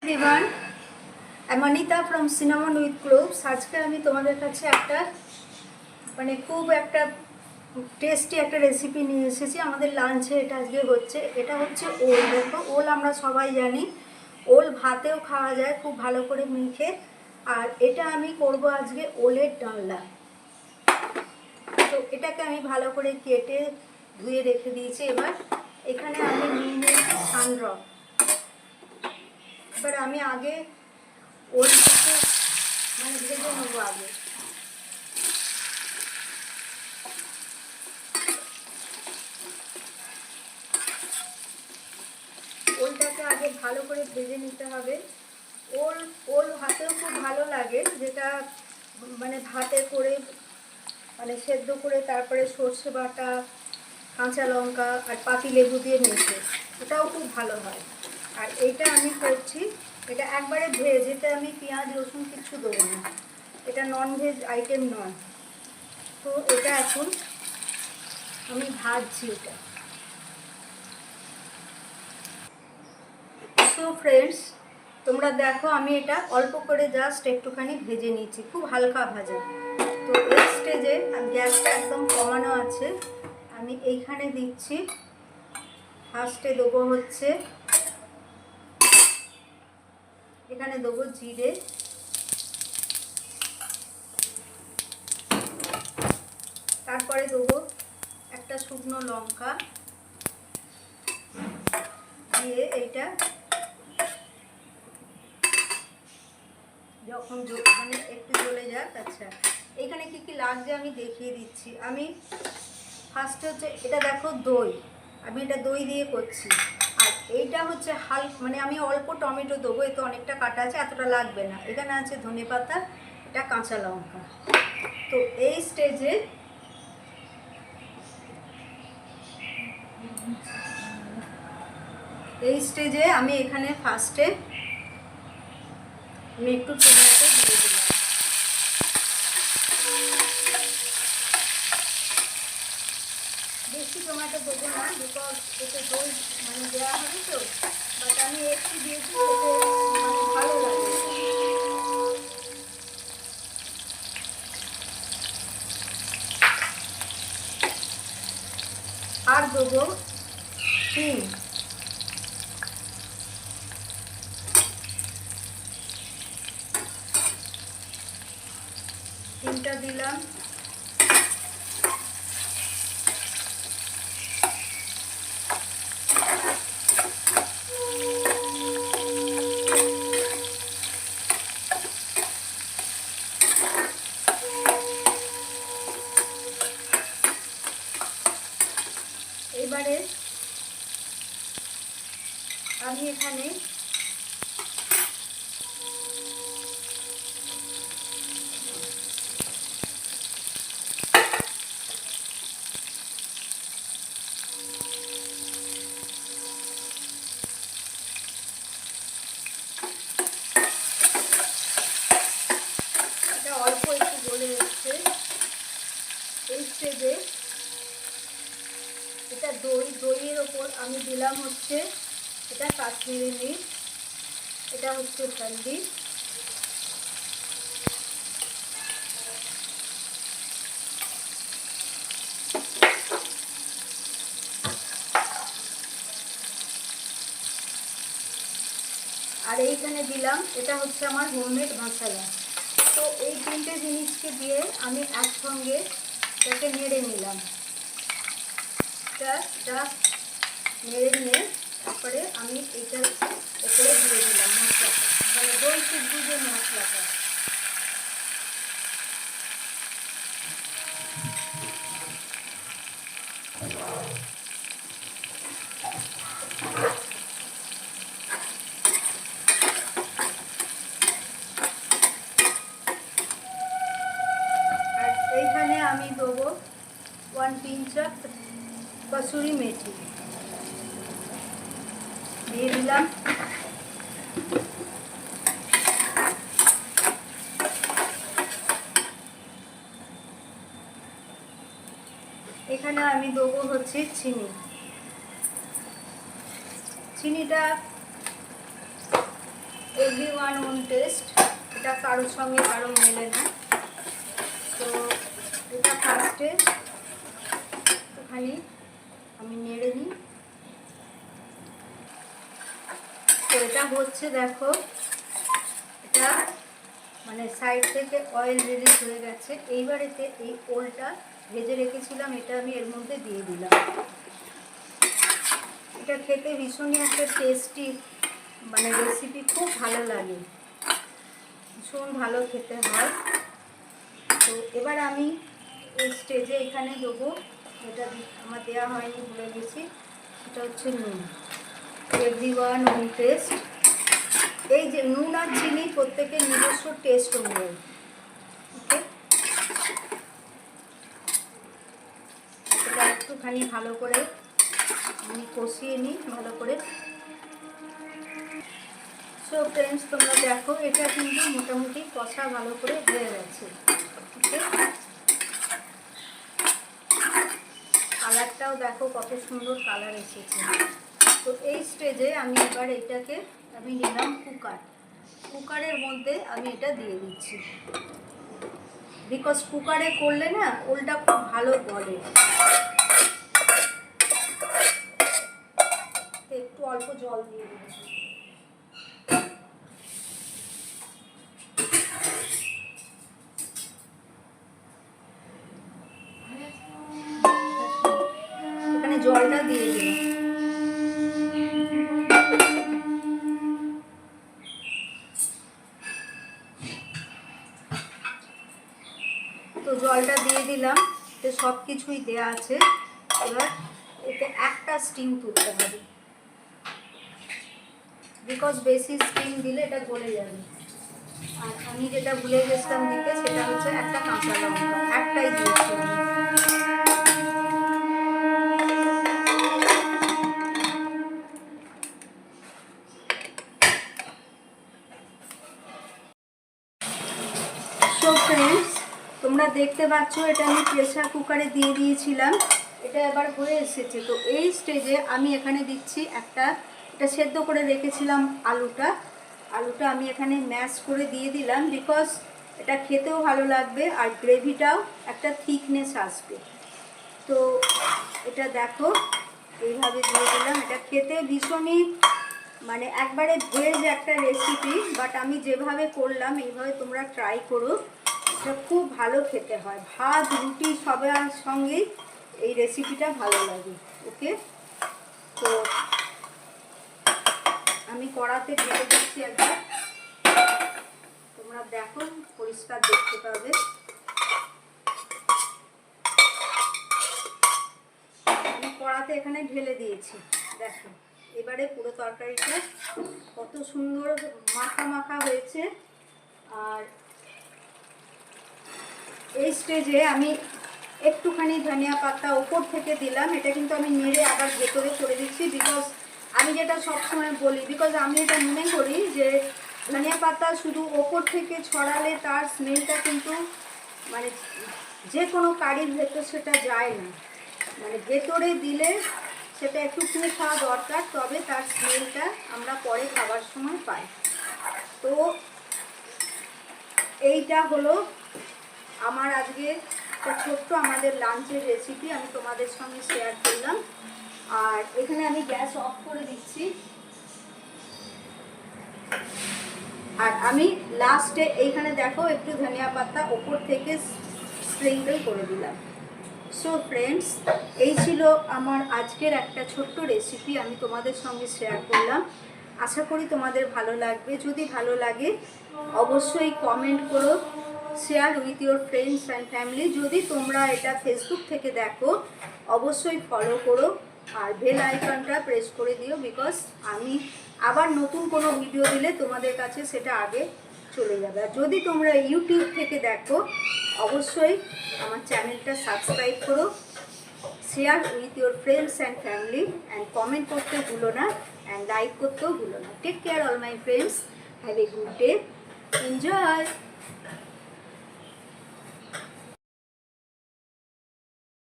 Everyone, I'm Anita from Cinnamon with Cloves। আজকে আমি তোমাদের কাছে একটা খুব একটা টেস্টি একটা রেসিপি নিয়ে এসেছি। আমাদের লাঞ্চে এটা আজকে হচ্ছে। এটা হচ্ছে ওল। দেখো, ওল আমরা সবাই জানি, ওল ভাতেও খাওয়া যায় খুব ভালো করে মেখে। আর এটা আমি করব আজকে ওলের ডালনা। তো এটাকে আমি ভালো করে কেটে ধুয়ে রেখে দিয়েছি। এবার এখানে আমি নিয়ে নিয়েছি সানড্রপ। এবার আমি আগে ওলটাকে ভেজে নেবো। আগে ওলটাকে ভালো করে ভেজে নিতে হবে। ওল ভাতেও খুব ভালো লাগে, যেটা ভাতে করে সেদ্ধ করে তারপরে সর্ষে বাটা, কাঁচা লঙ্কা আর পাতি লেবু দিয়ে মেখে, এটাও খুব ভালো হয়। আর এইটা আমি করছি, এটা একবারে ভেজ, এতে আমি পেঁয়াজ রসুন কিছু দেবো না, এটা ননভেজ আইটেম নয়। তো এটা এখন আমি ভাজছি এটা। সো ফ্রেন্ডস, তোমরা দেখো আমি এটা অল্প করে জাস্ট একটুখানি ভেজে নিচ্ছি, খুব হালকা ভাজা। তো এই স্টেজে গ্যাসটা একদম কমানো আছে। আমি এইখানে দিচ্ছি, ফার্স্টে দেবো হচ্ছে, এখানে দেবো জিরে, তারপরে দেবো একটা শুকনো লঙ্কা দিয়ে এইটা যখন একটু জ্বলে যাক। আচ্ছা, এখানে কি কি লাগছে আমি দেখিয়ে দিচ্ছি। আমি ফার্স্টে হচ্ছে এটা দেখো দই, আমি এটা দই দিয়ে করছি। আর এইটা হচ্ছে আমি অল্প টমেটো দেবো, এতে অনেকটা কাটা আছে, এতটা লাগবে না। এখানে আছে ধনেপাতা, এটা কাঁচা লঙ্কা। তো এই স্টেজে আমি এখানে ফার্স্টে আমি একটু টমেটো দিয়ে দিলাম। বেশি টমেটো দেবো না, বিকজ এতে দই দেওয়া হবে তো, বাট আমি একটু দিয়েছি, এতে ভালো লাগে। আর দেবো চিনি, চিনিটা দিলাম। এবারে আমি এখানে এটা অল্প একটু গলে এসছে। এই স্টেজে এটা দইয়ের ওপর আমি দিলাম হচ্ছে এটা কাশ্মীরি মির্চ, এটা হচ্ছে হলদি, আর এইখানে দিলাম এটা হচ্ছে আমার হোমমেড মশলা। তো এই তিনটে জিনিসকে দিয়ে আমি একসঙ্গে এটাকে নেড়ে নিলাম। জাস্ট নেড়ে নিয়ে তারপরে আমি এইটার উপরে দিয়ে দিলাম মশলাটা, দই সিদ্ধ যে মশলাটা। আর এইখানে আমি দেবো 1 পিঞ্চ অফ কসুরি মেথি দিয়ে দিলাম। এখানে আমি দেবো হচ্ছে চিনিটা এভরিওয়ান ওন টেস্ট, এটা কারোর সঙ্গে কারো মেলে না। তো এটা ফার্স্টে একটুখানি আমি নেড়ে নিই। তো এটা হচ্ছে, দেখো এটা মানে সাইড থেকে অয়েল রিলিজ হয়ে গেছে। এইবারেতে এই ওলটা ভেজে রেখেছিলাম, এটা আমি এর মধ্যে দিয়ে দিলাম। এটা খেতে ভীষণই একটা টেস্টি মানে রেসিপি, খুব ভালো লাগে, ভীষণ ভালো খেতে হয়। তো এবার আমি এই স্টেজে এখানে দেবো, এটা আমার দেওয়া হয়নি, ভুলে গেছি, এটা হচ্ছে নুন। Everyone own taste. এই যে নুন আর চিনি প্রত্যেকের নিজস্ব টেস্ট অনুযায়ী, ওকে। এটা একটুখানি ভালো করে আমি কষিয়ে নিই ভালো করে। সো ফ্রেন্ডস, তোমরা দেখো এটা কিন্তু মোটামুটি কষা ভালো করে হয়ে গেছে, ওকে। কালারটাও দেখো কত সুন্দর কালার এসেছে। তো এই স্টেজে আমি এবার এটাকে আমি নিলাম কুকারের মধ্যে আমি এটা দিয়ে দিচ্ছি, বিকজ কুকারে করলে না ওলটা খুব ভালো গলে। একটু অল্প জল দিয়ে দিচ্ছি। এখানে জলটা দিয়ে দিই। তো জলটা দিয়ে দিলাম, তো সব কিছুই দেওয়া আছে। এবার এতে একটা স্টিম তুলতে হবে, বিকজ বেশি স্টিম দিলে এটা গলে যাবে। আর আমি যেটা ভুলে গেছিলাম দিতে, সেটা হচ্ছে একটা কাঁচা লঙ্কা, একটাই দিয়েছি আমি। সো ফ্রেন্ডস, তোমরা দেখতে পাচ্ছ এটা আমি প্রেসার কুকারে দিয়ে দিয়েছিলাম, এটা এবার হয়ে এসেছে। তো এই স্টেজে আমি এখানে দিচ্ছি এটা সেদ্ধ করে রেখেছিলাম আলুটা আমি এখানে ম্যাশ করে দিয়ে দিলাম, বিকজ এটা খেতেও ভালো লাগবে আর গ্রেভিটাও একটা থিকনেস আসবে। তো এটা দেখো এইভাবে দিয়ে দিলাম। এটা খেতে ভীষণই মানে একবারে ভেজ একটা রেসিপি, বাট আমি যেভাবে করলাম এইভাবে তোমরা ট্রাই করো, এটা খুব ভালো খেতে হয়। ভাত রুটি সবার সঙ্গেই এই রেসিপিটা ভালো লাগে, ওকে। তো আমি কড়াতে ঢেলে দিচ্ছি একবার, তোমরা দেখো পরিষ্কার দেখতে পাবে। আমি কড়াতে এখানে ঢেলে দিয়েছি, দেখো এবারে পুরো তরকারিটা কত সুন্দর মাখা মাখা হয়েছে। আর এই স্টেজে আমি একটুখানি ধনিয়া পাতা ওপর থেকে দিলাম, এটা কিন্তু আমি নেড়ে আবার ভেতরে করে দিচ্ছি, বিকজ আমি যেটা সবসময় বলি, বিকজ আমি এটা মনে করি যে ধনিয়া পাতা শুধু ওপর থেকে ছড়ালে তার স্মেলটা কিন্তু মানে যে কোনো কারির ভেতর সেটা যায় না, মানে ভেতরে দিলে সেটা একটু ফুটে খাওয়া দরকার, তবে তার স্মেলটা আমরা পরে খাবার সময় পাই। তো এইটা হলো আমার আজকে একটা ছোট্ট আমাদের লাঞ্চের রেসিপি, আমি তোমাদের সঙ্গে শেয়ার করলাম। আর এখানে আমি গ্যাস অফ করে দিচ্ছি, আর আমি লাস্টে এইখানে দেখো একটু ধনিয়া পাতা ওপর থেকে স্প্রিঙ্কল করে দিলাম। সো ফ্রেন্ডস, এই ছিল আমার আজকের একটা ছোট্ট রেসিপি, আমি তোমাদের সঙ্গে শেয়ার করলাম। আশা করি তোমাদের ভালো লাগবে। যদি ভালো লাগে অবশ্যই কমেন্ট করো, share with your friends and family. যদি তোমরা এটা ফেসবুক থেকে দেখো অবশ্যই ফলো করো আর বেল আইকনটা প্রেস করে দিও, বিকজ আমি আবার নতুন কোনো ভিডিও দিলে তোমাদের কাছে সেটা আগে চলে যাবে। আর যদি তোমরা ইউটিউব থেকে দেখো অবশ্যই আমার চ্যানেলটা সাবস্ক্রাইব করো, share with your friends and family, and comment করতে ভুলো না, অ্যান্ড লাইক করতেও ভুলো না। Take care all my friends, have a good day, enjoy.